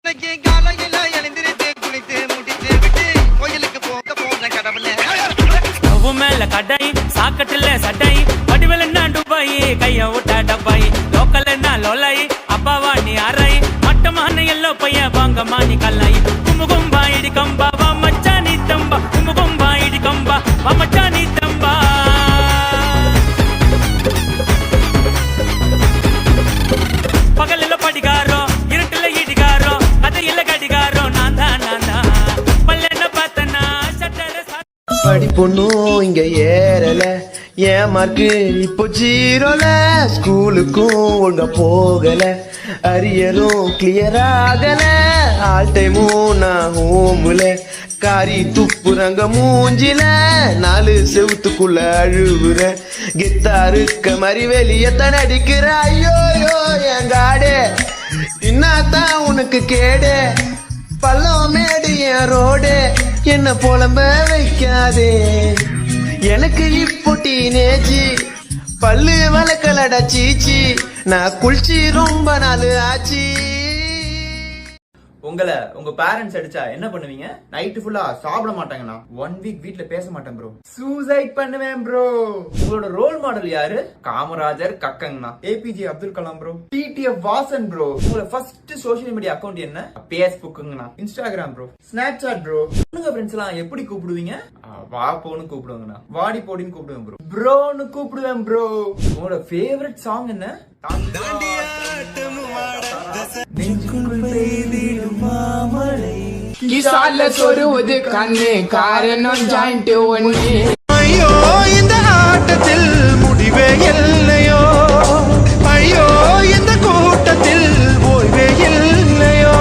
காலையில எழுந்திருத்து குளித்து முடித்து விட்டு கோயிலுக்கு போக போன கடவுளே மேல கடை சாக்கட்டுல சட்டை வடிவல் என்ன டுபாய் கைய விட்டா டப்பாய் லோக்கல் என்ன லோலாய் அப்பாவா நீ அரை மட்டமான எல்லோ பைய வாங்கம்மா நீ கல்லாய் கும்பா இடி கம்பா வா மச்சா நீ தம்பா கும்பா இடி கம்பா வா மச்சா நீ தம்பா பகலில படிகாரோ இருட்டுல இடிகாரோ கதையில கடிகாரோ நான் தான் பல்லென்ன பார்த்தனா சட்டர படி பொண்ணும் இங்க ஏறல ஏன் மார்க்கு இப்போ ஜீரோல ஸ்கூலுக்கும் ஒழுங்க போகல அரியரும் கிளியர் ஆகல ஆல் டைமும் நான் ஹோம்ல காரி துப்புறங்க மூஞ்சில 4 செவுத்துக்குள்ள அழுவுற கெத்தாருக்க மாதிரி வெளியத்தான் அடிக்கிற ஐயோயோ என் காடே இன்னாதான் உனக்கு கேடே பள்ளம் மேடு என் ரோடு என்ன புலம்ப வைக்காதே எனக்கு இப்போ டீனேஜ் பல்லு வளக்கலடா சீச்சி நான் குளிச்சு ரொம்ப நாள் ஆச்சு. உங்க பேரண்ட்ஸ் அடிச்சா என்ன பண்ணுவீங்க? நைட்டு ஃபுல்லா சாப்பிட மாட்டாங்கண்ணா. 1 வீக் வீட்ல பேச மாட்டேன் ப்ரோ. சூசைட் பண்ணுவேன் ப்ரோ. உங்களோட ரோல் மாடல் யாரு? காமராஜர் கக்கங்கண்ணா. APJ Abdul Kalam bro. TTF Vasan bro. உங்களோட ஃபர்ஸ்ட் சோஷியல் மீடியா அக்கவுண்ட் என்ன? பேஸ்புக்குங்கண்ணா. Instagram bro. Snapchat bro. உங்க ஃப்ரெண்ட்ஸ் எல்லாம் எப்படி கூப்பிடுவீங்க? வா போன்னு கூப்பிடுவாங்கண்ணா. வாடி போடின்னு கூப்பிடுவேன் ப்ரோ. ப்ரோன்னு கூப்பிடுவேன் ப்ரோ. உங்களோட ஃபேவரட் சாங் என்ன? கிசால சொருவது கண்ணு காரணம் ஜாயிண்ட் ஒண்ணு. ஐயோ இந்த ஆட்டத்தில் முடிவே இல்லையோ, ஐயோ இந்த கூட்டத்தில் ஓய்வே இல்லையோ.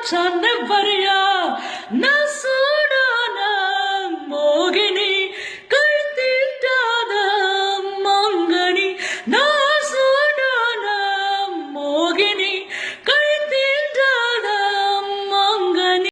Chane variya na sudana